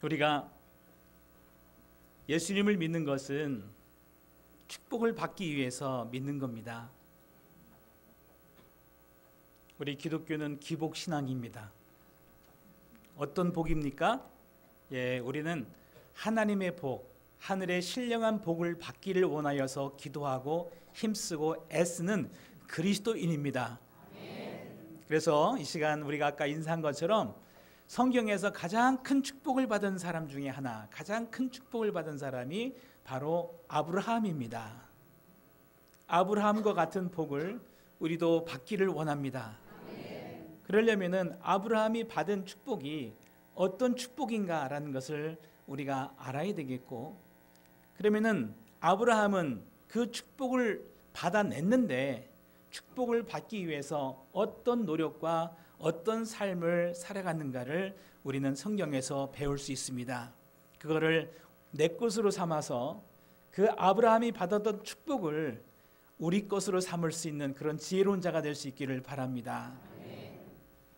우리가 예수님을 믿는 것은 축복을 받기 위해서 믿는 겁니다. 우리 기독교는 기복신앙입니다. 어떤 복입니까? 우리는 하나님의 복, 하늘의 신령한 복을 받기를 원하여서 기도하고 힘쓰고 애쓰는 그리스도인입니다. 그래서 이 시간 우리가 아까 인사한 것처럼 성경에서 가장 큰 축복을 받은 사람 중에 하나, 가장 큰 축복을 받은 사람이 바로 아브라함입니다. 아브라함과 같은 복을 우리도 받기를 원합니다. 그러려면은 아브라함이 받은 축복이 어떤 축복인가라는 것을 우리가 알아야 되겠고, 그러면은 아브라함은 그 축복을 받아냈는데 축복을 받기 위해서 어떤 노력과 어떤 삶을 살아갔는가를 우리는 성경에서 배울 수 있습니다. 그거를 내 것으로 삼아서 그 아브라함이 받았던 축복을 우리 것으로 삼을 수 있는 그런 지혜로운 자가 될 수 있기를 바랍니다.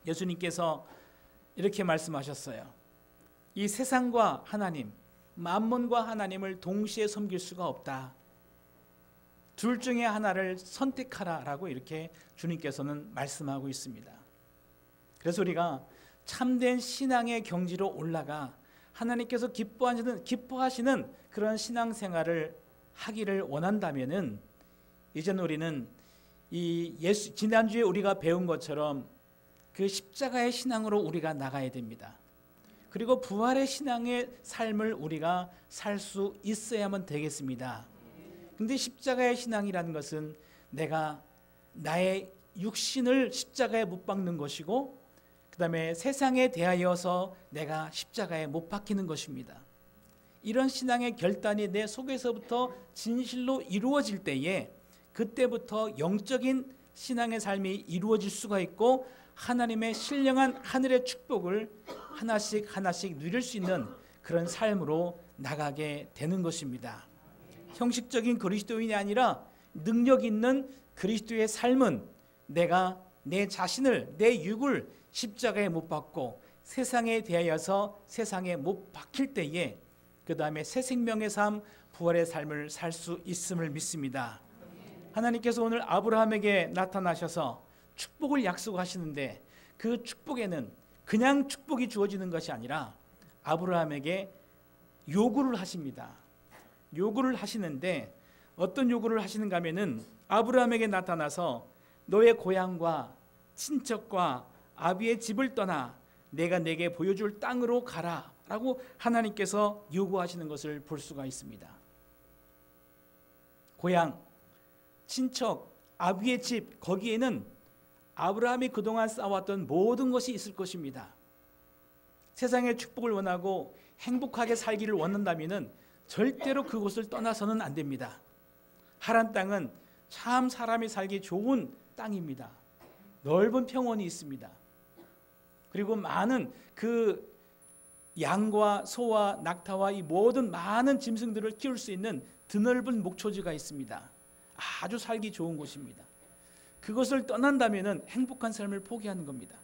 예수님께서 이렇게 말씀하셨어요. 이 세상과 하나님, 만몬과 하나님을 동시에 섬길 수가 없다. 둘 중에 하나를 선택하라라고 이렇게 주님께서는 말씀하고 있습니다. 그래서 우리가 참된 신앙의 경지로 올라가 하나님께서 기뻐하시는 그런 신앙생활을 하기를 원한다면은, 이제는 우리는 지난주에 우리가 배운 것처럼 그 십자가의 신앙으로 우리가 나가야 됩니다. 그리고 부활의 신앙의 삶을 우리가 살 수 있어야만 되겠습니다. 근데 십자가의 신앙이라는 것은 내가 나의 육신을 십자가에 못 박는 것이고, 그 다음에 세상에 대하여서 내가 십자가에 못 박히는 것입니다. 이런 신앙의 결단이 내 속에서부터 진실로 이루어질 때에 그때부터 영적인 신앙의 삶이 이루어질 수가 있고, 하나님의 신령한 하늘의 축복을 하나씩 누릴 수 있는 그런 삶으로 나가게 되는 것입니다. 형식적인 그리스도인이 아니라 능력 있는 그리스도의 삶은 내가 내 자신을, 내 육을 십자가에 못 박고 세상에 대하여서 세상에 못 박힐 때에 그 다음에 새 생명의 삶, 부활의 삶을 살 수 있음을 믿습니다. 하나님께서 오늘 아브라함에게 나타나셔서 축복을 약속하시는데, 그 축복에는 그냥 축복이 주어지는 것이 아니라 아브라함에게 요구를 하십니다. 요구를 하시는데 어떤 요구를 하시는가 하면은, 아브라함에게 나타나서 너의 고향과 친척과 아비의 집을 떠나 내가 내게 보여줄 땅으로 가라 라고 하나님께서 요구하시는 것을 볼 수가 있습니다. 고향, 친척, 아비의 집, 거기에는 아브라함이 그동안 쌓아왔던 모든 것이 있을 것입니다. 세상의 축복을 원하고 행복하게 살기를 원한다면 절대로 그곳을 떠나서는 안 됩니다. 하란 땅은 참 사람이 살기 좋은 땅입니다. 넓은 평원이 있습니다. 그리고 많은 그 양과 소와 낙타와 이 모든 많은 짐승들을 키울 수 있는 드넓은 목초지가 있습니다. 아주 살기 좋은 곳입니다. 그것을 떠난다면 행복한 삶을 포기하는 겁니다.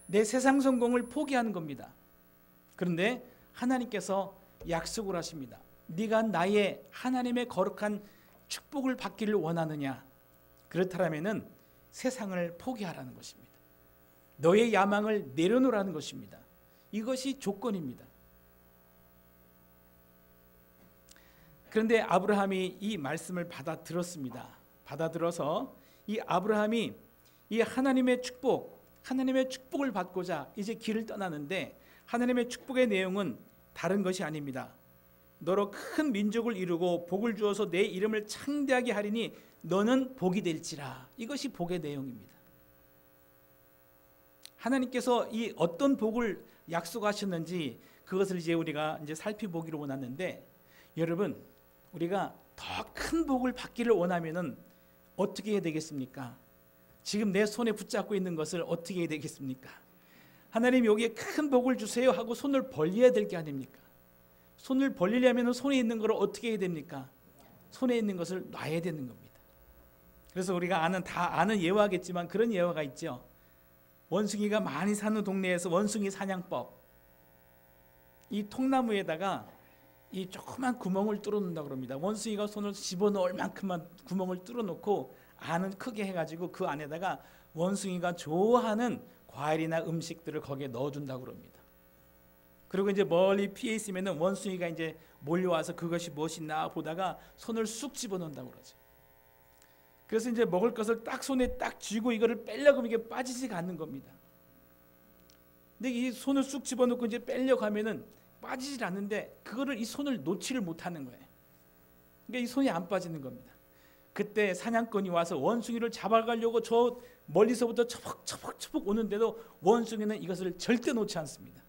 내 세상 성공을 포기하는 겁니다. 그런데 하나님께서 약속을 하십니다. 네가 나의 하나님의 거룩한 축복을 받기를 원하느냐? 그렇다면 세상을 포기하라는 것입니다. 너의 야망을 내려놓으라는 것입니다. 이것이 조건입니다. 그런데 아브라함이 이 말씀을 받아들었습니다. 받아들어서 이 아브라함이 이 하나님의 축복을 받고자 이제 길을 떠나는데, 하나님의 축복의 내용은 다른 것이 아닙니다. 너로 큰 민족을 이루고 복을 주어서 내 이름을 창대하게 하리니 너는 복이 될지라. 이것이 복의 내용입니다. 하나님께서 이 어떤 복을 약속하셨는지 그것을 이제 우리가 살펴보기로 원하는데, 여러분, 우리가 더 큰 복을 받기를 원하면은 어떻게 해야 되겠습니까? 지금 내 손에 붙잡고 있는 것을 어떻게 해야 되겠습니까? 하나님 여기에 큰 복을 주세요 하고 손을 벌려야 될 게 아닙니까? 손을 벌리려면 손에 있는 걸 어떻게 해야 됩니까? 손에 있는 것을 놔야 되는 겁니다. 그래서 우리가 다 아는 예화겠지만 그런 예화가 있죠. 원숭이가 많이 사는 동네에서 원숭이 사냥법. 이 통나무에다가 이 조그만 구멍을 뚫어 놓는다고 그럽니다. 원숭이가 손을 집어넣을 만큼만 구멍을 뚫어 놓고 안은 크게 해가지고 그 안에다가 원숭이가 좋아하는 과일이나 음식들을 거기에 넣어준다고 그럽니다. 그리고 이제 멀리 피해 있으면은 원숭이가 이제 몰려와서 그것이 무엇이나 보다가 손을 쑥 집어넣는다고 그러죠. 그래서 이제 먹을 것을 딱 손에 딱 쥐고 이거를 빼려고 하면 이게 빠지지가 않는 겁니다. 근데 이 손을 쑥 집어넣고 이제 빼려고 하면은 빠지질 않는데 그거를 이 손을 놓지를 못하는 거예요. 그러니까 이 손이 안 빠지는 겁니다. 그때 사냥꾼이 와서 원숭이를 잡아가려고 저 멀리서부터 처벅처벅 오는데도 원숭이는 이것을 절대 놓지 않습니다.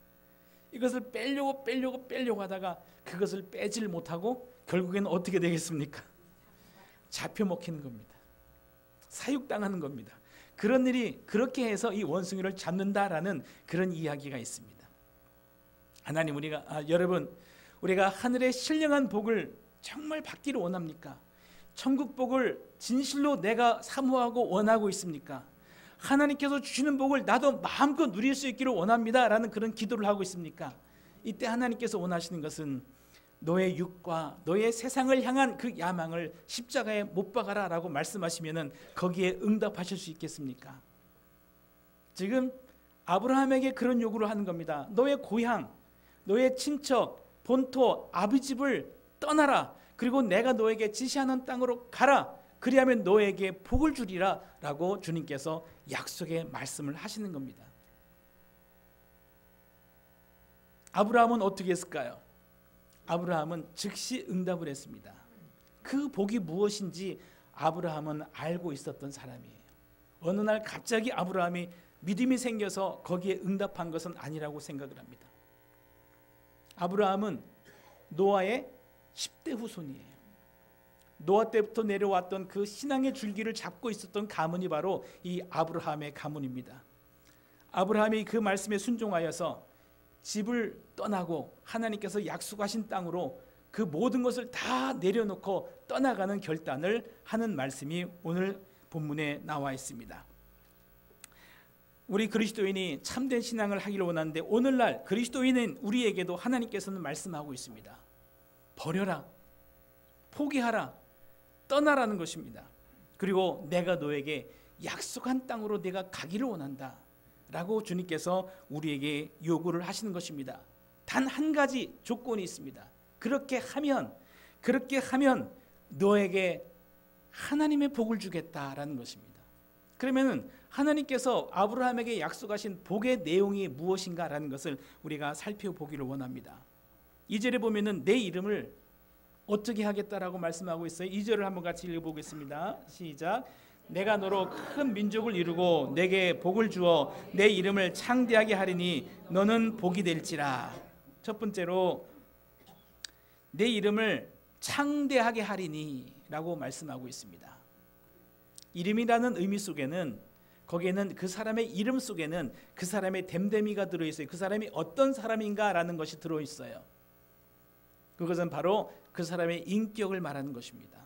이것을 빼려고 하다가 그것을 빼질 못하고 결국에는 어떻게 되겠습니까? 잡혀 먹히는 겁니다. 사육당하는 겁니다. 그런 일이 그렇게 해서 이 원숭이를 잡는다라는 그런 이야기가 있습니다. 하나님 여러분 우리가 하늘의 신령한 복을 정말 받기를 원합니까? 천국 복을 진실로 내가 사모하고 원하고 있습니까? 하나님께서 주시는 복을 나도 마음껏 누릴 수 있기를 원합니다 라는 그런 기도를 하고 있습니까? 이때 하나님께서 원하시는 것은 너의 육과 너의 세상을 향한 그 야망을 십자가에 못 박아라 라고 말씀하시면 거기에 응답하실 수 있겠습니까? 지금 아브라함에게 그런 요구를 하는 겁니다. 너의 고향, 너의 친척, 본토, 아비집을 떠나라. 그리고 내가 너에게 지시하는 땅으로 가라. 그리하면 너에게 복을 주리라 라고 주님께서 약속의 말씀을 하시는 겁니다. 아브라함은 어떻게 했을까요? 아브라함은 즉시 응답을 했습니다. 그 복이 무엇인지 아브라함은 알고 있었던 사람이에요. 어느 날 갑자기 아브라함이 믿음이 생겨서 거기에 응답한 것은 아니라고 생각을 합니다. 아브라함은 노아의 10대 후손이에요. 노아 때부터 내려왔던 그 신앙의 줄기를 잡고 있었던 가문이 바로 이 아브라함의 가문입니다. 아브라함이 그 말씀에 순종하여서 집을 떠나고 하나님께서 약속하신 땅으로 그 모든 것을 다 내려놓고 떠나가는 결단을 하는 말씀이 오늘 본문에 나와 있습니다. 우리 그리스도인이 참된 신앙을 하기를 원하는데 오늘날 그리스도인은 우리에게도 하나님께서는 말씀하고 있습니다. 버려라, 포기하라, 떠나라는 것입니다. 그리고 내가 너에게 약속한 땅으로 내가 가기를 원한다 라고 주님께서 우리에게 요구를 하시는 것입니다. 단 한 가지 조건이 있습니다. 그렇게 하면 너에게 하나님의 복을 주겠다라는 것입니다. 그러면 하나님께서 아브라함에게 약속하신 복의 내용이 무엇인가라는 것을 우리가 살펴보기를 원합니다. 2절에 보면은 내 이름을 어떻게 하겠다라고 말씀하고 있어요. 2절을 한번 같이 읽어보겠습니다. 시작. 내가 너로 큰 민족을 이루고 내게 복을 주어 내 이름을 창대하게 하리니 너는 복이 될지라. 첫 번째로 내 이름을 창대하게 하리니 라고 말씀하고 있습니다. 이름이라는 의미 속에는 거기에는 그 사람의 이름 속에는 그 사람의 됨됨이가 들어있어요. 그 사람이 어떤 사람인가라는 것이 들어있어요. 그것은 바로 그 사람의 인격을 말하는 것입니다.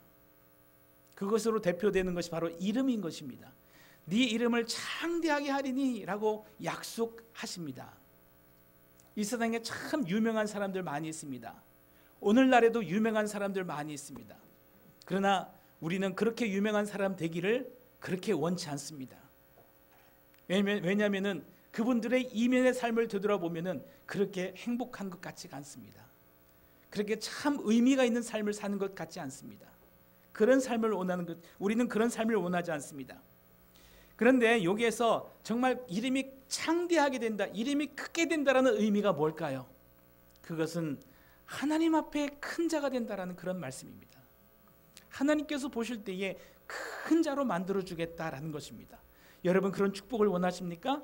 그것으로 대표되는 것이 바로 이름인 것입니다. 네 이름을 창대하게 하리니 라고 약속하십니다. 이 세상에 참 유명한 사람들 많이 있습니다. 오늘날에도 유명한 사람들 많이 있습니다. 그러나 우리는 그렇게 유명한 사람 되기를 그렇게 원치 않습니다. 왜냐하면 그분들의 이면의 삶을 되돌아보면 그렇게 행복한 것 같지가 않습니다. 그렇게 참 의미가 있는 삶을 사는 것 같지 않습니다. 그런 삶을 원하는 것, 우리는 그런 삶을 원하지 않습니다. 그런데 여기에서 정말 이름이 창대하게 된다, 이름이 크게 된다라는 의미가 뭘까요? 그것은 하나님 앞에 큰 자가 된다라는 그런 말씀입니다. 하나님께서 보실 때에 큰 자로 만들어주겠다라는 것입니다. 여러분 그런 축복을 원하십니까?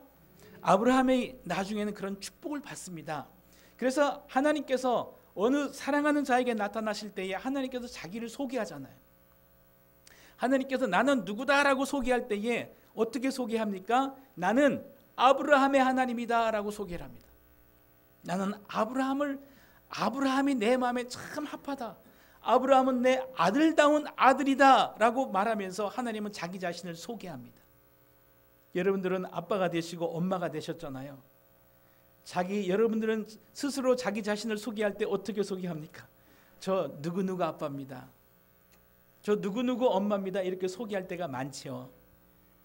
아브라함이 나중에는 그런 축복을 받습니다. 그래서 하나님께서 어느 사랑하는 자에게 나타나실 때에 하나님께서 자기를 소개하잖아요. 하나님께서 나는 누구다라고 소개할 때에 어떻게 소개합니까? 나는 아브라함의 하나님이다 라고 소개를 합니다. 나는 아브라함이 내 마음에 참 합하다. 아브라함은 내 아들다운 아들이다 라고 말하면서 하나님은 자기 자신을 소개합니다. 여러분들은 아빠가 되시고 엄마가 되셨잖아요. 여러분들은 스스로 자기 자신을 소개할 때 어떻게 소개합니까? 저 누구누구 아빠입니다. 저 누구누구 엄마입니다. 이렇게 소개할 때가 많죠.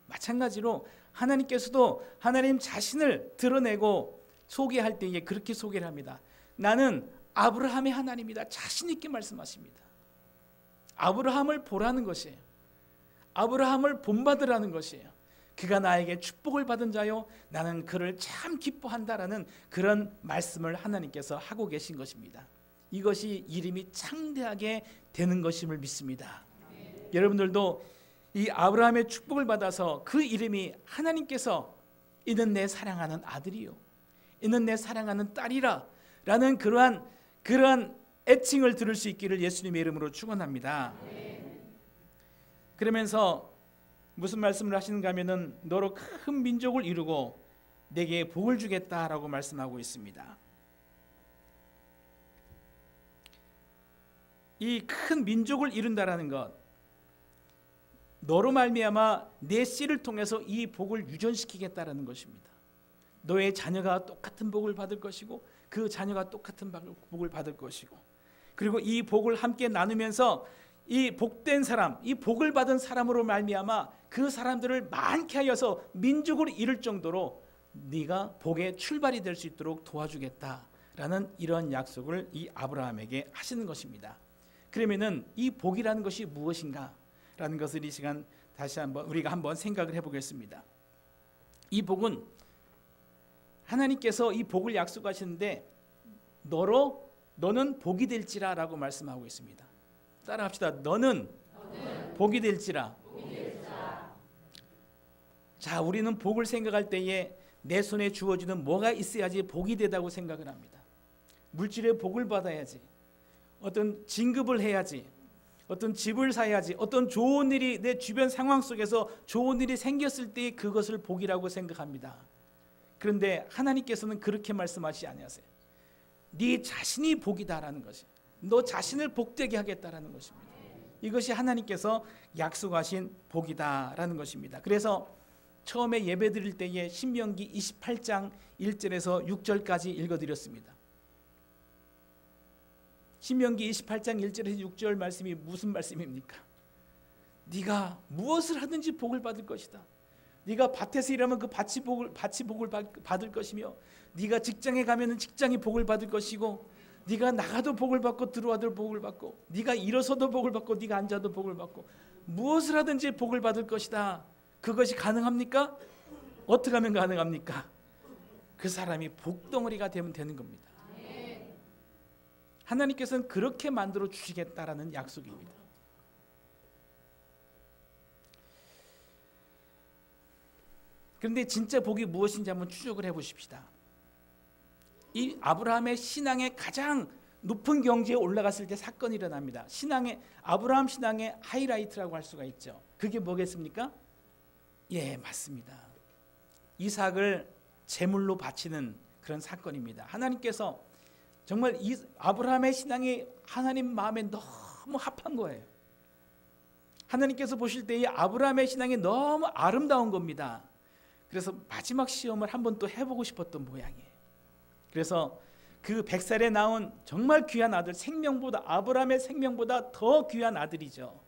마찬가지로 하나님께서도 하나님 자신을 드러내고 소개할 때에 그렇게 소개를 합니다. 나는 아브라함의 하나님이다. 자신 있게 말씀하십니다. 아브라함을 보라는 것이에요. 아브라함을 본받으라는 것이에요. 그가 나에게 축복을 받은 자요 나는 그를 참 기뻐한다라는 그런 말씀을 하나님께서 하고 계신 것입니다. 이것이 이름이 창대하게 되는 것임을 믿습니다. 여러분들도 이 아브라함의 축복을 받아서 그 이름이 하나님께서 이는 내 사랑하는 아들이요 이는 내 사랑하는 딸이라 라는 그러한 애칭을 들을 수 있기를 예수님의 이름으로 축원합니다. 그러면서 무슨 말씀을 하시는가 하면은 너로 큰 민족을 이루고 내게 복을 주겠다라고 말씀하고 있습니다. 이 큰 민족을 이룬다라는 것, 너로 말미암아 내 씨를 통해서 이 복을 유전시키겠다라는 것입니다. 너의 자녀가 똑같은 복을 받을 것이고 그 자녀가 똑같은 복을 받을 것이고 그리고 이 복을 함께 나누면서 이 복된 사람, 이 복을 받은 사람으로 말미암아 그 사람들을 많게 하여서 민족을 이룰 정도로 네가 복의 출발이 될 수 있도록 도와주겠다라는 이런 약속을 이 아브라함에게 하시는 것입니다. 그러면은 이 복이라는 것이 무엇인가라는 것을 이 시간 다시 한번 우리가 한번 생각을 해보겠습니다. 이 복은 하나님께서 이 복을 약속하시는데 너는 복이 될지라라고 말씀하고 있습니다. 따라합시다. 너는 복이 될지라. 자, 우리는 복을 생각할 때에 내 손에 주어지는 뭐가 있어야지 복이 되다고 생각을 합니다. 물질의 복을 받아야지, 어떤 진급을 해야지, 어떤 집을 사야지, 어떤 좋은 일이 내 주변 상황 속에서 좋은 일이 생겼을 때 그것을 복이라고 생각합니다. 그런데 하나님께서는 그렇게 말씀하시지 아니하세요. 네 자신이 복이다라는 것이, 너 자신을 복되게 하겠다라는 것입니다. 이것이 하나님께서 약속하신 복이다라는 것입니다. 그래서 처음에 예배 드릴 때에 신명기 28장 1절에서 6절까지 읽어드렸습니다. 신명기 28장 1절에서 6절 말씀이 무슨 말씀입니까? 네가 무엇을 하든지 복을 받을 것이다. 네가 밭에서 일하면 그 밭이 복을 받을 것이며, 네가 직장에 가면은 직장이 복을 받을 것이고, 네가 나가도 복을 받고 들어와도 복을 받고, 네가 일어서도 복을 받고 네가 앉아도 복을 받고, 무엇을 하든지 복을 받을 것이다. 그것이 가능합니까? 어떻게 하면 가능합니까? 그 사람이 복덩어리가 되면 되는 겁니다. 하나님께서는 그렇게 만들어 주시겠다라는 약속입니다. 그런데 진짜 복이 무엇인지 한번 추적을 해보십시다. 이 아브라함의 신앙의 가장 높은 경지에 올라갔을 때 사건이 일어납니다. 아브라함 신앙의 하이라이트라고 할 수가 있죠. 그게 뭐겠습니까? 예, 맞습니다. 이삭을 제물로 바치는 그런 사건입니다. 하나님께서 정말 이 아브라함의 신앙이 하나님 마음에 너무 합한 거예요. 하나님께서 보실 때 이 아브라함의 신앙이 너무 아름다운 겁니다. 그래서 마지막 시험을 한번 또 해보고 싶었던 모양이에요. 그래서 그 100살에 나온 정말 귀한 아들, 아브라함의 생명보다 더 귀한 아들이죠.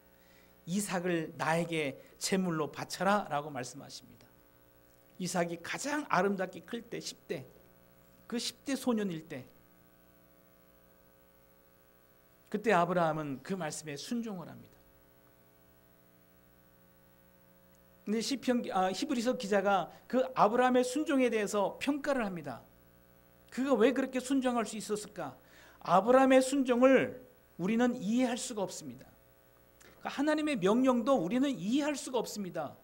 이삭을 나에게 제물로 바쳐라 라고 말씀하십니다. 이삭이 가장 아름답게 클 때 10대, 그 10대 소년일 때, 그때 아브라함은 그 말씀에 순종을 합니다. 근데 히브리서 기자가 그 아브라함의 순종에 대해서 평가를 합니다. 그가 왜 그렇게 순종할 수 있었을까? 아브라함의 순종을 우리는 이해할 수가 없습니다. 하나님의 명령도 우리는 이해할 수가 없습니다.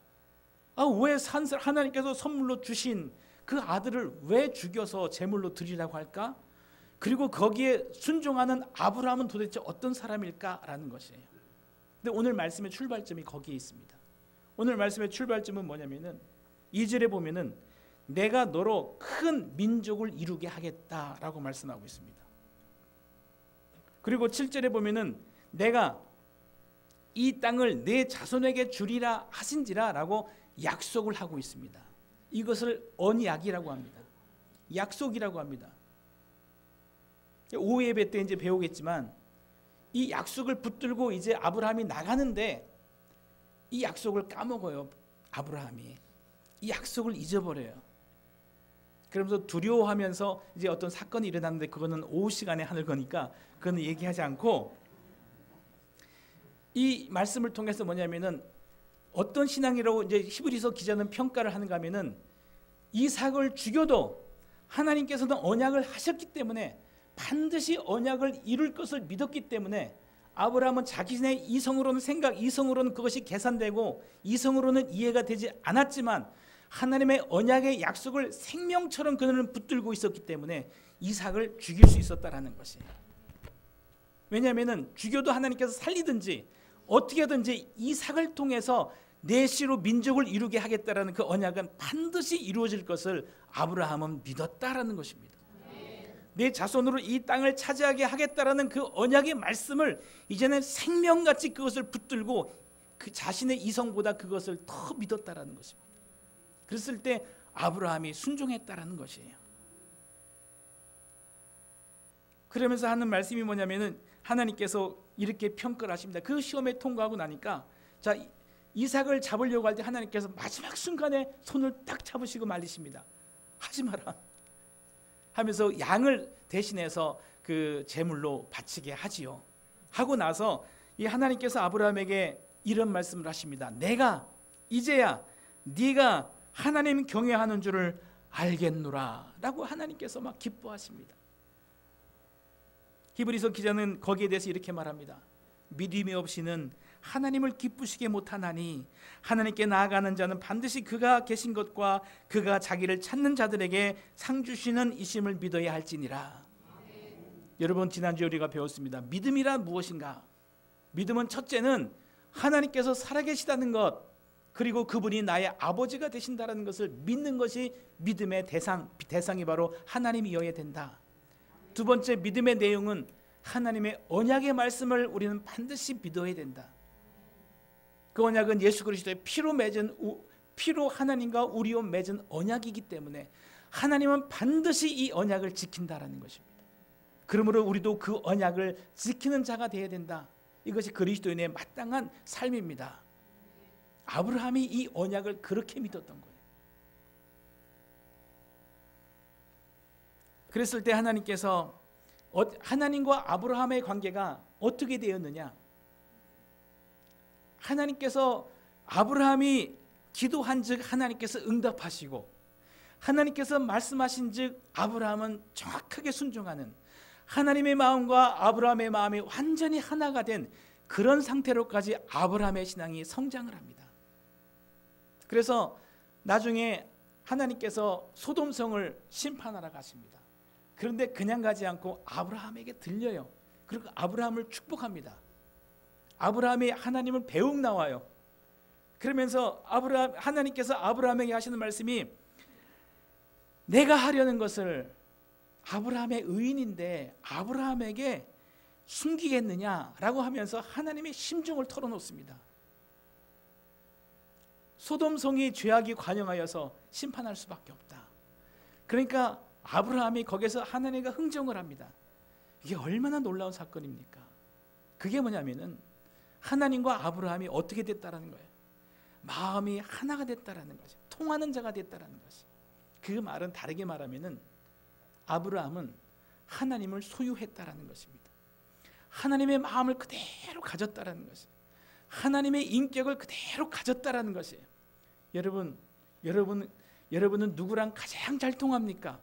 왜 하나님께서 선물로 주신 그 아들을 왜 죽여서 제물로 드리라고 할까? 그리고 거기에 순종하는 아브라함은 도대체 어떤 사람일까라는 것이에요. 근데 오늘 말씀의 출발점이 거기에 있습니다. 오늘 말씀의 출발점은 뭐냐면은 2절에 보면은 내가 너로 큰 민족을 이루게 하겠다라고 말씀하고 있습니다. 그리고 7절에 보면은 내가 이 땅을 내 자손에게 주리라 하신지라라고 약속을 하고 있습니다. 이것을 언약이라고 합니다. 약속이라고 합니다. 오후 예배 때 이제 배우겠지만 이 약속을 붙들고 이제 아브라함이 나가는데 이 약속을 까먹어요. 아브라함이 이 약속을 잊어버려요. 그러면서 두려워하면서 이제 어떤 사건이 일어났는데 그거는 오후 시간에 하는 거니까 그거는 얘기하지 않고, 이 말씀을 통해서 뭐냐면은 어떤 신앙이라고 이제 히브리서 기자는 평가를 하는가 하면은 이삭을 죽여도 하나님께서는 언약을 하셨기 때문에 반드시 언약을 이룰 것을 믿었기 때문에 아브라함은 자기네 이성으로는 이성으로는 그것이 계산되고 이성으로는 이해가 되지 않았지만 하나님의 언약의 약속을 생명처럼 그는 붙들고 있었기 때문에 이삭을 죽일 수 있었다라는 것이에요. 왜냐하면 죽여도 하나님께서 살리든지 어떻게 하든지 이삭을 통해서 내 씨로 민족을 이루게 하겠다라는 그 언약은 반드시 이루어질 것을 아브라함은 믿었다라는 것입니다. 내 자손으로 이 땅을 차지하게 하겠다라는 그 언약의 말씀을 이제는 생명같이 그것을 붙들고 그 자신의 이성보다 그것을 더 믿었다라는 것입니다. 그랬을 때 아브라함이 순종했다라는 것이에요. 그러면서 하는 말씀이 뭐냐면은 하나님께서 이렇게 평가를 하십니다. 그 시험에 통과하고 나니까 자, 이삭을 잡으려고 할 때 하나님께서 마지막 순간에 손을 딱 잡으시고 말리십니다. 하지 마라 하면서 양을 대신해서 그 제물로 바치게 하지요. 하고 나서 이 하나님께서 아브라함에게 이런 말씀을 하십니다. 내가 이제야 네가 하나님 경외하는 줄을 알겠노라 라고 하나님께서 막 기뻐하십니다. 히브리서 기자는 거기에 대해서 이렇게 말합니다. 믿음이 없이는 하나님을 기쁘시게 못하나니 하나님께 나아가는 자는 반드시 그가 계신 것과 그가 자기를 찾는 자들에게 상 주시는 이심을 믿어야 할지니라. 여러분, 지난주에 우리가 배웠습니다. 믿음이란 무엇인가? 믿음은 첫째는 하나님께서 살아계시다는 것, 그리고 그분이 나의 아버지가 되신다는 것을 믿는 것이 믿음의 대상이 바로 하나님이어야 된다. 두 번째, 믿음의 내용은 하나님의 언약의 말씀을 우리는 반드시 믿어야 된다. 그 언약은 예수 그리스도의 피로 하나님과 우리와 맺은 언약이기 때문에 하나님은 반드시 이 언약을 지킨다라는 것입니다. 그러므로 우리도 그 언약을 지키는 자가 되어야 된다. 이것이 그리스도인의 마땅한 삶입니다. 아브라함이 이 언약을 그렇게 믿었던 거예요. 그랬을 때 하나님께서 하나님과 아브라함의 관계가 어떻게 되었느냐? 하나님께서 아브라함이 기도한즉 하나님께서 응답하시고 하나님께서 말씀하신즉 아브라함은 정확하게 순종하는, 하나님의 마음과 아브라함의 마음이 완전히 하나가 된 그런 상태로까지 아브라함의 신앙이 성장을 합니다. 그래서 나중에 하나님께서 소돔성을 심판하러 가십니다. 그런데 그냥 가지 않고 아브라함에게 들려요. 그리고 아브라함을 축복합니다. 아브라함이 하나님을 배웅 나와요. 그러면서 하나님께서 아브라함에게 하시는 말씀이 내가 하려는 것을 아브라함의 의인인데 아브라함에게 숨기겠느냐라고 하면서 하나님의 심정을 털어놓습니다. 소돔성이 죄악이 관영하여서 심판할 수밖에 없다. 그러니까 아브라함이 거기서 하나님과 흥정을 합니다. 이게 얼마나 놀라운 사건입니까? 그게 뭐냐면은 하나님과 아브라함이 어떻게 됐다라는 거예요. 마음이 하나가 됐다라는 거죠. 통하는 자가 됐다라는 것이. 그 말은 다르게 말하면은 아브라함은 하나님을 소유했다라는 것입니다. 하나님의 마음을 그대로 가졌다라는 것이. 하나님의 인격을 그대로 가졌다라는 것이에요. 여러분은 누구랑 가장 잘 통합니까?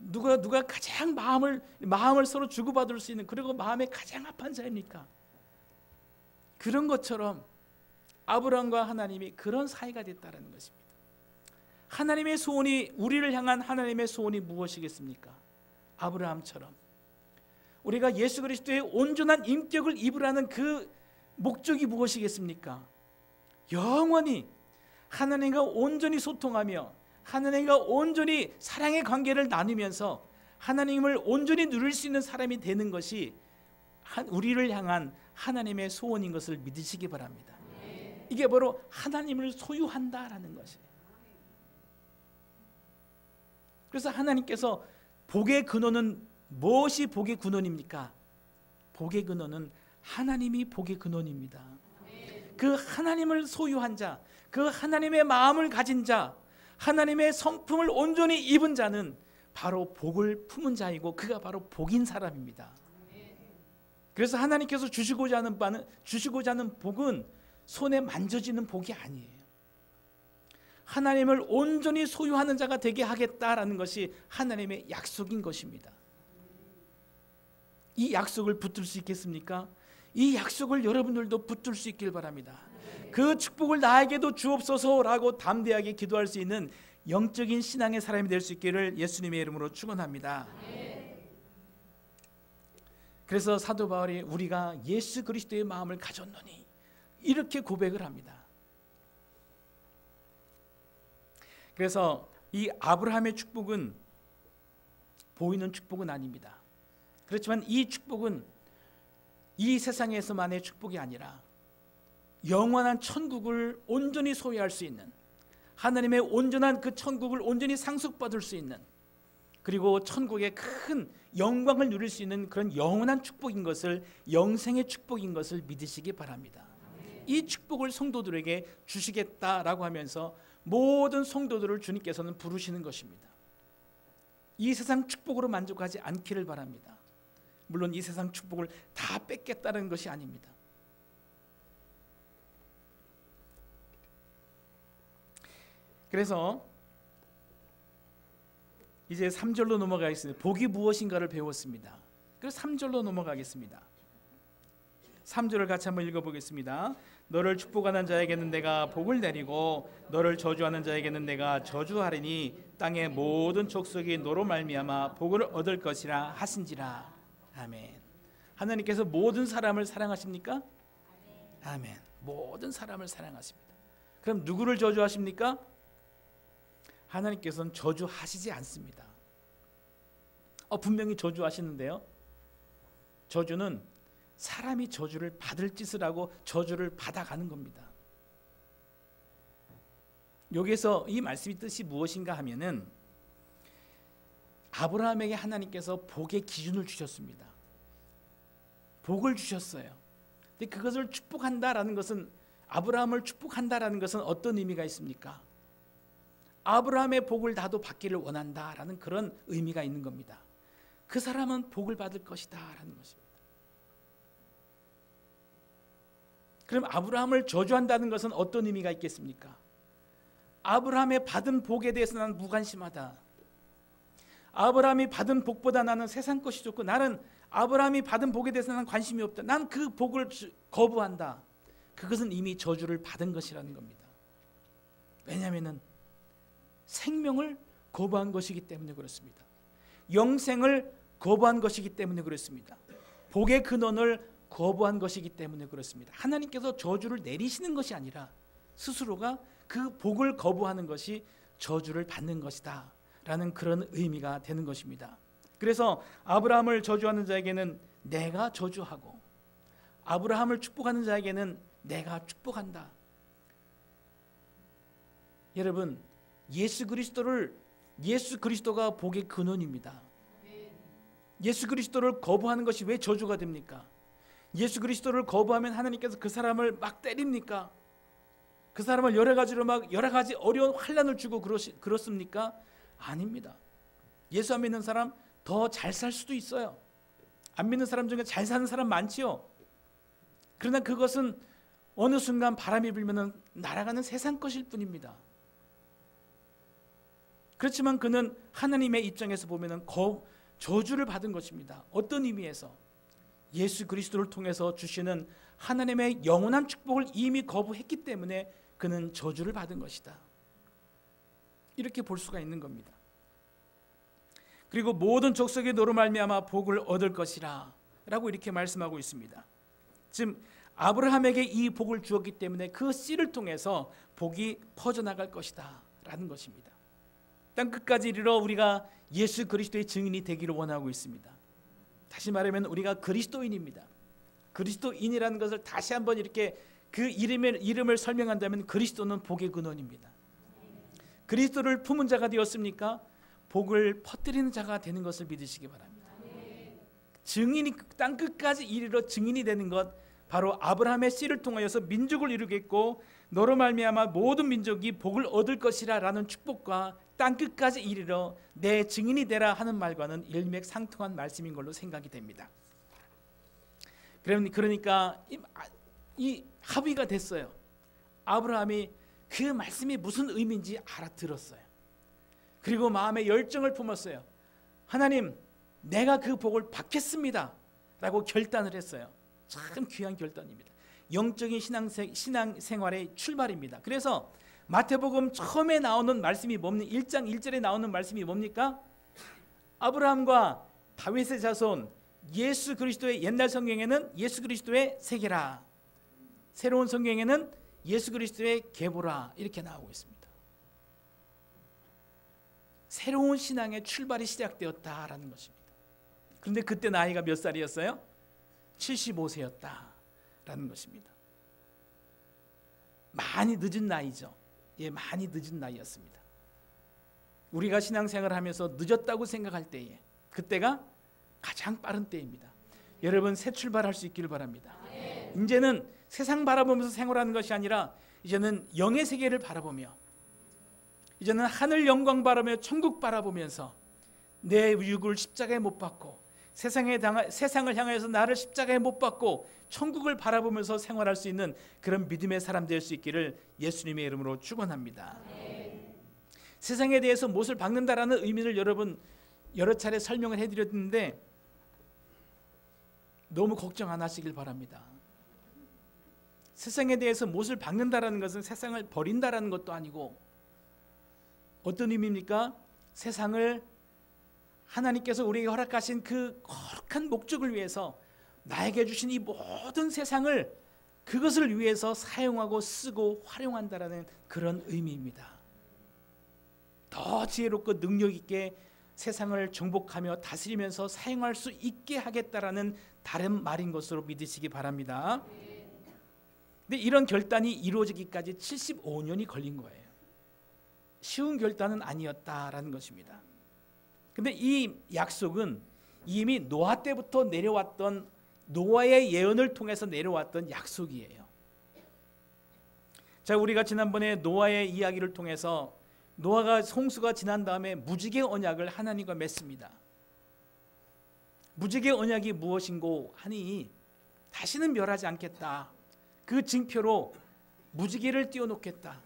누가 가장 마음을 서로 주고받을 수 있는, 그리고 마음에 가장 합한 자입니까? 그런 것처럼 아브라함과 하나님이 그런 사이가 됐다는 것입니다. 하나님의 소원이, 우리를 향한 하나님의 소원이 무엇이겠습니까? 아브라함처럼 우리가 예수 그리스도의 온전한 인격을 입으라는 그 목적이 무엇이겠습니까? 영원히 하나님과 온전히 소통하며 하나님과 온전히 사랑의 관계를 나누면서 하나님을 온전히 누릴 수 있는 사람이 되는 것이 우리를 향한 하나님의 소원인 것을 믿으시기 바랍니다. 이게 바로 하나님을 소유한다라는 것이에요. 그래서 하나님께서 복의 근원은 무엇이 복의 근원입니까? 복의 근원은 하나님이 복의 근원입니다. 그 하나님을 소유한 자, 그 하나님의 마음을 가진 자, 하나님의 성품을 온전히 입은 자는 바로 복을 품은 자이고 그가 바로 복인 사람입니다. 그래서 하나님께서 주시고자 하는 복은 손에 만져지는 복이 아니에요. 하나님을 온전히 소유하는 자가 되게 하겠다라는 것이 하나님의 약속인 것입니다. 이 약속을 붙들 수 있겠습니까? 이 약속을 여러분들도 붙들 수 있길 바랍니다. 그 축복을 나에게도 주옵소서라고 담대하게 기도할 수 있는 영적인 신앙의 사람이 될 수 있기를 예수님의 이름으로 축원합니다. 그래서 사도 바울이 우리가 예수 그리스도의 마음을 가졌노니 이렇게 고백을 합니다. 그래서 이 아브라함의 축복은 보이는 축복은 아닙니다. 그렇지만 이 축복은 이 세상에서만의 축복이 아니라 영원한 천국을 온전히 소유할 수 있는, 하나님의 온전한 그 천국을 온전히 상속받을 수 있는, 그리고 천국의 큰 영광을 누릴 수 있는 그런 영원한 축복인 것을, 영생의 축복인 것을 믿으시기 바랍니다. 이 축복을 성도들에게 주시겠다라고 하면서 모든 성도들을 주님께서는 부르시는 것입니다. 이 세상 축복으로 만족하지 않기를 바랍니다. 물론 이 세상 축복을 다 뺏겠다는 것이 아닙니다. 그래서 이제 3절로 넘어가겠습니다. 복이 무엇인가를 배웠습니다. 그래서 3절로 넘어가겠습니다. 3절을 같이 한번 읽어보겠습니다. 너를 축복하는 자에게는 내가 복을 내리고 너를 저주하는 자에게는 내가 저주하리니 땅의 모든 족속이 너로 말미암아 복을 얻을 것이라 하신지라. 아멘. 하나님께서 모든 사람을 사랑하십니까? 아멘. 모든 사람을 사랑하십니다. 그럼 누구를 저주하십니까? 하나님께서는 저주하시지 않습니다. 분명히 저주하시는데요. 저주는 사람이 저주를 받을 짓을 하고 저주를 받아가는 겁니다. 여기서 이 말씀의 뜻이 무엇인가 하면은 아브라함에게 하나님께서 복의 기준을 주셨습니다. 복을 주셨어요. 근데 그것을 축복한다라는 것은, 아브라함을 축복한다라는 것은 어떤 의미가 있습니까? 아브라함의 복을 나도 받기를 원한다라는 그런 의미가 있는 겁니다. 그 사람은 복을 받을 것이다라는 것입니다. 그럼 아브라함을 저주한다는 것은 어떤 의미가 있겠습니까? 아브라함의 받은 복에 대해서 나는 무관심하다. 아브라함이 받은 복보다 나는 세상 것이 좋고, 나는 아브라함이 받은 복에 대해서 나는 관심이 없다. 난 그 복을 거부한다. 그것은 이미 저주를 받은 것이라는 겁니다. 왜냐하면 생명을 거부한 것이기 때문에 그렇습니다. 영생을 거부한 것이기 때문에 그렇습니다. 복의 근원을 거부한 것이기 때문에 그렇습니다. 하나님께서 저주를 내리시는 것이 아니라 스스로가 그 복을 거부하는 것이 저주를 받는 것이다 라는 그런 의미가 되는 것입니다. 그래서 아브라함을 저주하는 자에게는 내가 저주하고 아브라함을 축복하는 자에게는 내가 축복한다. 여러분, 예수 그리스도가 복의 근원입니다. 예수 그리스도를 거부하는 것이 왜 저주가 됩니까? 예수 그리스도를 거부하면 하나님께서 그 사람을 막 때립니까? 그 사람을 여러 가지 어려운 환난을 주고 그렇습니까? 아닙니다. 예수 안 믿는 사람 더 잘 살 수도 있어요. 안 믿는 사람 중에 잘 사는 사람 많지요. 그러나 그것은 어느 순간 바람이 불면 날아가는 세상 것일 뿐입니다. 그렇지만 그는 하나님의 입장에서 보면 저주를 받은 것입니다. 어떤 의미에서? 예수 그리스도를 통해서 주시는 하나님의 영원한 축복을 이미 거부했기 때문에 그는 저주를 받은 것이다. 이렇게 볼 수가 있는 겁니다. 그리고 모든 족속이 너로 말미암아 복을 얻을 것이라 라고 이렇게 말씀하고 있습니다. 지금 아브라함에게 이 복을 주었기 때문에 그 씨를 통해서 복이 퍼져나갈 것이다 라는 것입니다. 땅 끝까지 이르러 우리가 예수 그리스도의 증인이 되기를 원하고 있습니다. 다시 말하면 우리가 그리스도인입니다. 그리스도인이라는 것을 다시 한번 이렇게 그 이름을 설명한다면 그리스도는 복의 근원입니다. 그리스도를 품은 자가 되었습니까? 복을 퍼뜨리는 자가 되는 것을 믿으시기 바랍니다. 증인이 땅 끝까지 이르러 증인이 되는 것, 바로 아브라함의 씨를 통하여서 민족을 이루겠고 너로 말미암아 모든 민족이 복을 얻을 것이라 라는 축복과 땅 끝까지 이르러 내 증인이 되라 하는 말과는 일맥상통한 말씀인 걸로 생각이 됩니다. 그러니까 이 합의가 됐어요. 아브라함이 그 말씀이 무슨 의미인지 알아들었어요. 그리고 마음에 열정을 품었어요. 하나님, 내가 그 복을 받겠습니다 라고 결단을 했어요. 참 귀한 결단입니다. 영적인 신앙생활의 출발입니다. 그래서 마태복음 처음에 나오는 말씀이 뭡니까? 1장 1절에 나오는 말씀이 뭡니까? 아브라함과 다윗의 자손 예수 그리스도의, 옛날 성경에는 예수 그리스도의 세계라, 새로운 성경에는 예수 그리스도의 계보라 이렇게 나오고 있습니다. 새로운 신앙의 출발이 시작되었다라는 것입니다. 그런데 그때 나이가 몇 살이었어요? 75세였다라는 것입니다. 많이 늦은 나이죠. 예, 많이 늦은 나이였습니다. 우리가 신앙생활을 하면서 늦었다고 생각할 때에 그때가 가장 빠른 때입니다. 여러분, 새 출발할 수 있기를 바랍니다. 이제는 세상 바라보면서 생활하는 것이 아니라 이제는 영의 세계를 바라보며, 이제는 하늘 영광 바라보며 천국 바라보면서 내 육을 십자가에 못 박고 세상을 향해서 나를 십자가에 못 박고 천국을 바라보면서 생활할 수 있는 그런 믿음의 사람 될 수 있기를 예수님의 이름으로 축원합니다. 세상에 대해서 못을 박는다라는 의미를 여러분 여러 차례 설명을 해드렸는데 너무 걱정 안 하시길 바랍니다. 세상에 대해서 못을 박는다라는 것은 세상을 버린다라는 것도 아니고, 어떤 의미입니까? 세상을 하나님께서 우리에게 허락하신 그 거룩한 목적을 위해서 나에게 주신 이 모든 세상을 그것을 위해서 사용하고 쓰고 활용한다라는 그런 의미입니다. 더 지혜롭고 능력 있게 세상을 정복하며 다스리면서 사용할 수 있게 하겠다라는 다른 말인 것으로 믿으시기 바랍니다. 근데 이런 결단이 이루어지기까지 75년이 걸린 거예요. 쉬운 결단은 아니었다라는 것입니다. 근데 이 약속은 이미 노아 때부터 내려왔던, 노아의 예언을 통해서 내려왔던 약속이에요. 자, 우리가 지난번에 노아의 이야기를 통해서 노아가 홍수가 지난 다음에 무지개 언약을 하나님과 맺습니다. 무지개 언약이 무엇인고 하니 다시는 멸하지 않겠다. 그 징표로 무지개를 띄워놓겠다.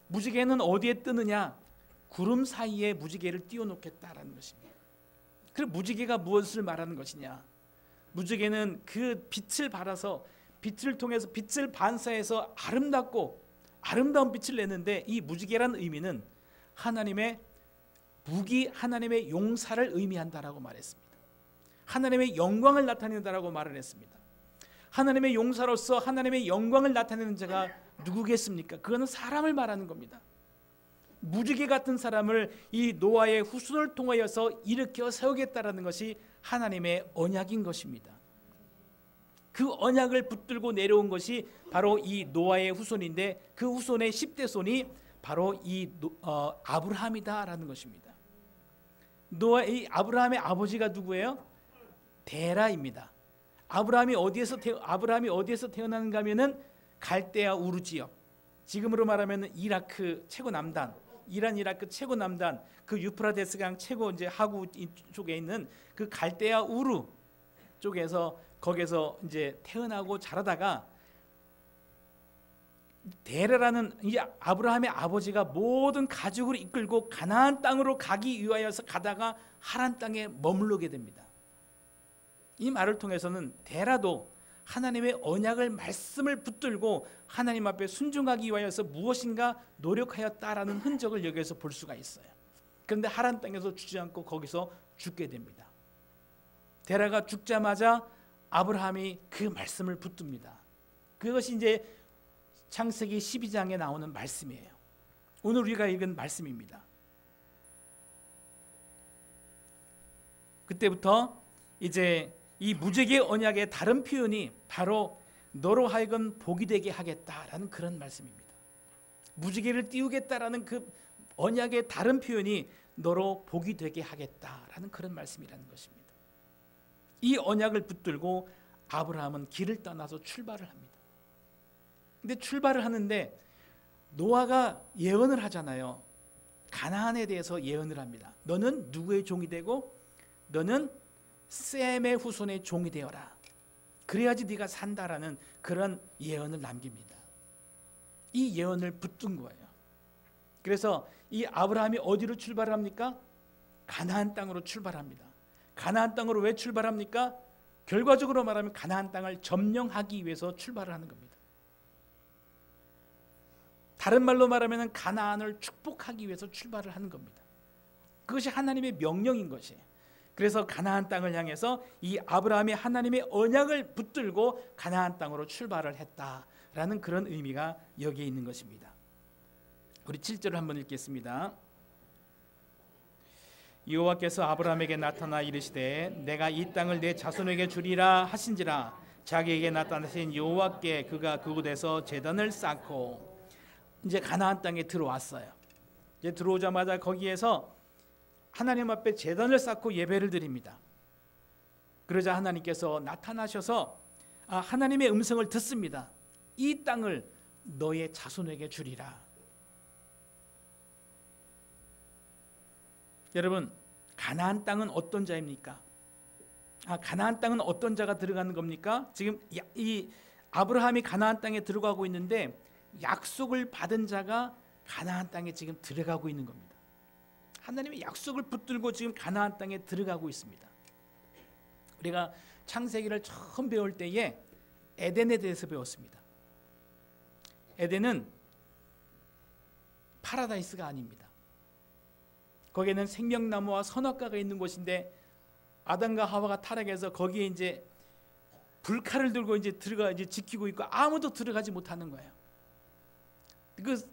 무지개는 어디에 뜨느냐? 구름 사이에 무지개를 띄워놓겠다라는 것입니다. 그럼 무지개가 무엇을 말하는 것이냐? 무지개는 그 빛을 발아서, 빛을 통해서, 빛을 반사해서 아름다운 빛을 내는데, 이 무지개라는 의미는 하나님의 무기, 하나님의 용사를 의미한다라고 말했습니다. 하나님의 영광을 나타낸다라고 말을 했습니다. 하나님의 용사로서 하나님의 영광을 나타내는 자가 누구겠습니까? 그거는 사람을 말하는 겁니다. 무지개 같은 사람을 이 노아의 후손을 통하여서 일으켜 세우겠다라는 것이 하나님의 언약인 것입니다. 그 언약을 붙들고 내려온 것이 바로 이 노아의 후손인데, 그 후손의 10대 손이 바로 이 아브라함이다라는 것입니다. 이 아브라함의 아버지가 누구예요? 데라입니다. 아브라함이 어디에서 태어나는가 하면은 갈대아 우르 지역, 지금으로 말하면 이라크 최고 남단, 이라크 최고 남단, 그 유프라데스강 최고 이제 하구 쪽에 있는 그 갈대아 우르 쪽에서, 거기서 이제 태어나고 자라다가, 데라라는 이 아브라함의 아버지가 모든 가족을 이끌고 가나안 땅으로 가기 위하여서 가다가 하란 땅에 머무르게 됩니다. 이 말을 통해서는 데라도 하나님의 언약을, 말씀을 붙들고 하나님 앞에 순종하기 위하여서 무엇인가 노력하였다라는 흔적을 여기에서 볼 수가 있어요. 그런데 하란 땅에서 죽지 않고 거기서 죽게 됩니다. 데라가 죽자마자 아브라함이 그 말씀을 붙듭니다. 그것이 이제 창세기 12장에 나오는 말씀이에요. 오늘 우리가 읽은 말씀입니다. 그때부터 이제 이 무지개 언약의 다른 표현이 바로 너로 하여금 복이 되게 하겠다라는 그런 말씀입니다. 무지개를 띄우겠다라는 그 언약의 다른 표현이 너로 복이 되게 하겠다라는 그런 말씀이라는 것입니다. 이 언약을 붙들고 아브라함은 길을 떠나서 출발을 합니다. 근데 출발을 하는데 노아가 예언을 하잖아요. 가나안에 대해서 예언을 합니다. 너는 누구의 종이 되고 너는 셈의 후손의 종이 되어라. 그래야지 네가 산다라는 그런 예언을 남깁니다. 이 예언을 붙든 거예요. 그래서 이 아브라함이 어디로 출발합니까? 가나안 땅으로 출발합니다. 가나안 땅으로 왜 출발합니까? 결과적으로 말하면 가나안 땅을 점령하기 위해서 출발을 하는 겁니다. 다른 말로 말하면 가나안을 축복하기 위해서 출발을 하는 겁니다. 그것이 하나님의 명령인 것이에요. 그래서 가나안 땅을 향해서 이 아브라함이 하나님의 언약을 붙들고 가나안 땅으로 출발을 했다라는 그런 의미가 여기에 있는 것입니다. 우리 7절을 한번 읽겠습니다. 여호와께서 아브라함에게 나타나 이르시되 내가 이 땅을 내 자손에게 주리라 하신지라. 자기에게 나타나신 여호와께 그가 그곳에서 제단을 쌓고, 이제 가나안 땅에 들어왔어요. 이제 들어오자마자 거기에서 하나님 앞에 제단을 쌓고 예배를 드립니다. 그러자 하나님께서 나타나셔서 하나님의 음성을 듣습니다. 이 땅을 너의 자손에게 주리라. 여러분, 가나안 땅은 어떤 자입니까? 가나안 땅은 어떤 자가 들어가는 겁니까? 지금 이 아브라함이 가나안 땅에 들어가고 있는데 약속을 받은 자가 가나안 땅에 지금 들어가고 있는 겁니다. 하나님의 약속을 붙들고 지금 가나안 땅에 들어가고 있습니다. 우리가 창세기를 처음 배울 때에 에덴에 대해서 배웠습니다. 에덴은 파라다이스가 아닙니다. 거기에는 생명나무와 선악과가 있는 곳인데 아담과 하와가 타락해서 거기에 이제 불칼을 들고 이제 들어가 이제 지키고 있고 아무도 들어가지 못하는 거예요. 그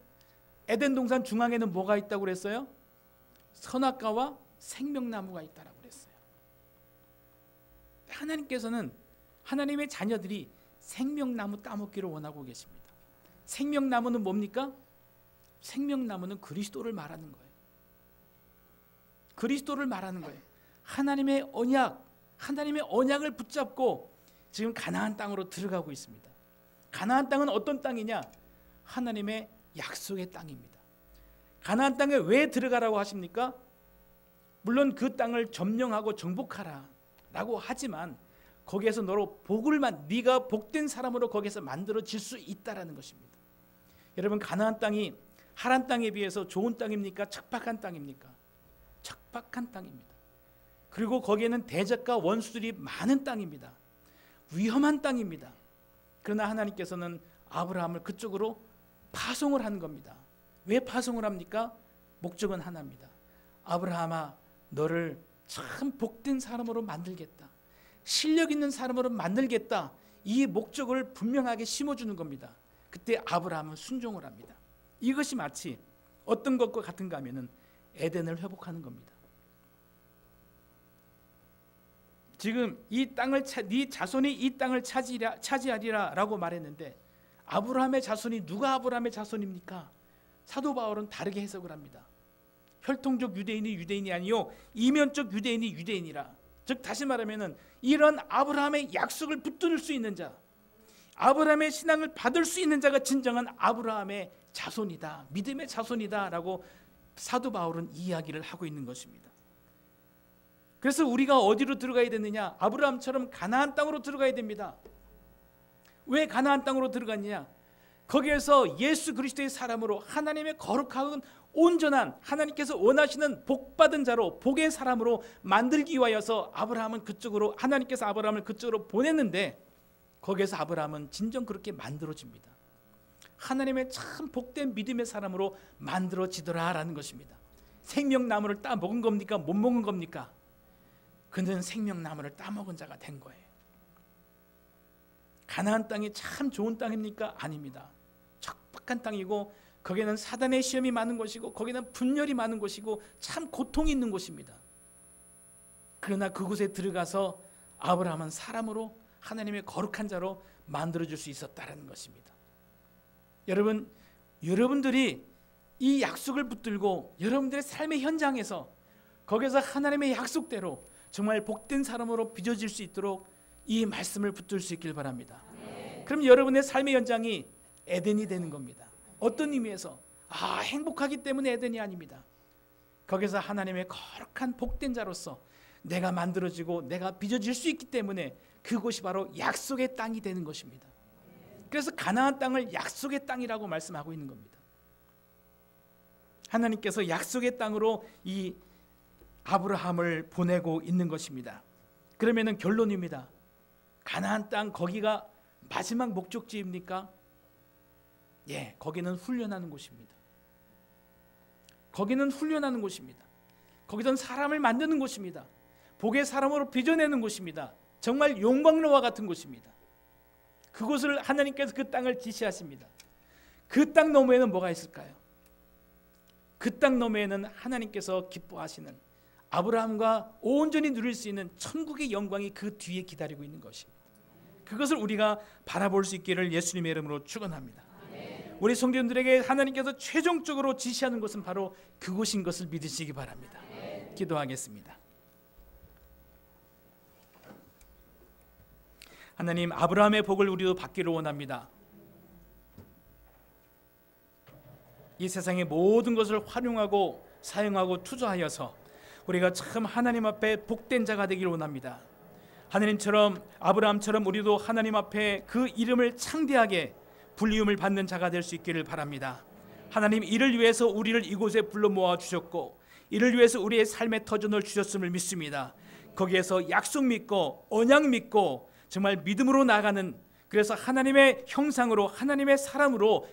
에덴 동산 중앙에는 뭐가 있다고 그랬어요? 선악과와 생명나무가 있다라고 그랬어요. 하나님께서는 하나님의 자녀들이 생명나무 따먹기를 원하고 계십니다. 생명나무는 뭡니까? 생명나무는 그리스도를 말하는 거예요. 그리스도를 말하는 거예요. 하나님의 언약을 붙잡고 지금 가나안 땅으로 들어가고 있습니다. 가나안 땅은 어떤 땅이냐? 하나님의 약속의 땅입니다. 가나안 땅에 왜 들어가라고 하십니까? 물론 그 땅을 점령하고 정복하라라고 하지만 거기에서 너로 네가 복된 사람으로 거기에서 만들어질 수 있다라는 것입니다. 여러분, 가나안 땅이 하란 땅에 비해서 좋은 땅입니까? 척박한 땅입니까? 척박한 땅입니다. 그리고 거기에는 대적과 원수들이 많은 땅입니다. 위험한 땅입니다. 그러나 하나님께서는 아브라함을 그쪽으로 파송을 하는 겁니다. 왜 파송을 합니까? 목적은 하나입니다. 아브라함아, 너를 참 복된 사람으로 만들겠다. 실력 있는 사람으로 만들겠다. 이 목적을 분명하게 심어주는 겁니다. 그때 아브라함은 순종을 합니다. 이것이 마치 어떤 것과 같은가 하면은 에덴을 회복하는 겁니다. 지금 이 땅을 네 자손이 이 땅을 차지하리라라고 말했는데 아브라함의 자손이 누가 아브라함의 자손입니까? 사도 바울은 다르게 해석을 합니다. 혈통적 유대인이 아니요 이면적 유대인이 유대인이라. 즉 다시 말하면은 이런 아브라함의 약속을 붙들 수 있는 자, 아브라함의 신앙을 받을 수 있는 자가 진정한 아브라함의 자손이다, 믿음의 자손이다라고 사도 바울은 이야기를 하고 있는 것입니다. 그래서 우리가 어디로 들어가야 되느냐? 아브라함처럼 가나안 땅으로 들어가야 됩니다. 왜 가나안 땅으로 들어갔느냐? 거기에서 예수 그리스도의 사람으로 하나님의 거룩하고 온전한 하나님께서 원하시는 복받은 자로 복의 사람으로 만들기 위하여서 하나님께서 아브라함을 그쪽으로 보냈는데 거기에서 아브라함은 진정 그렇게 만들어집니다. 하나님의 참 복된 믿음의 사람으로 만들어지더라라는 것입니다. 생명나무를 따 먹은 겁니까? 못 먹은 겁니까? 그는 생명나무를 따먹은 자가 된 거예요. 가나안 땅이 참 좋은 땅입니까? 아닙니다. 척박한 땅이고 거기는 사단의 시험이 많은 곳이고 거기는 분열이 많은 곳이고 참 고통이 있는 곳입니다. 그러나 그곳에 들어가서 아브라함은 사람으로 하나님의 거룩한 자로 만들어줄 수 있었다는 것입니다. 여러분들이 이 약속을 붙들고 여러분들의 삶의 현장에서 거기서 하나님의 약속대로 정말 복된 사람으로 빚어질 수 있도록 이 말씀을 붙들 수 있길 바랍니다. 그럼 여러분의 삶의 연장이 에덴이 되는 겁니다. 어떤 의미에서? 행복하기 때문에 에덴이 아닙니다. 거기서 하나님의 거룩한 복된 자로서 내가 만들어지고 내가 빚어질 수 있기 때문에 그곳이 바로 약속의 땅이 되는 것입니다. 그래서 가나안 땅을 약속의 땅이라고 말씀하고 있는 겁니다. 하나님께서 약속의 땅으로 이 아브라함을 보내고 있는 것입니다. 그러면은 결론입니다. 가나안 땅 거기가 마지막 목적지입니까? 예, 거기는 훈련하는 곳입니다. 거기는 훈련하는 곳입니다. 거기선 사람을 만드는 곳입니다. 복의 사람으로 빚어내는 곳입니다. 정말 용광로와 같은 곳입니다. 그곳을 하나님께서 그 땅을 지시하십니다. 그 땅 너머에는 뭐가 있을까요? 그 땅 너머에는 하나님께서 기뻐하시는 아브라함과 온전히 누릴 수 있는 천국의 영광이 그 뒤에 기다리고 있는 것입니다. 그것을 우리가 바라볼 수 있기를 예수님의 이름으로 축원합니다. 우리 성도님들에게 하나님께서 최종적으로 지시하는 것은 바로 그곳인 것을 믿으시기 바랍니다. 기도하겠습니다. 하나님, 아브라함의 복을 우리도 받기를 원합니다. 이 세상의 모든 것을 활용하고 사용하고 투자하여서 우리가 참 하나님 앞에 복된 자가 되기를 원합니다. 하나님처럼, 아브라함처럼 우리도 하나님 앞에 그 이름을 창대하게 불리움을 받는 자가 될 수 있기를 바랍니다. 하나님, 이를 위해서 우리를 이곳에 불러 모아 주셨고 이를 위해서 우리의 삶의 터전을 주셨음을 믿습니다. 거기에서 약속 믿고 언약 믿고 정말 믿음으로 나가는, 그래서 하나님의 형상으로 하나님의 사람으로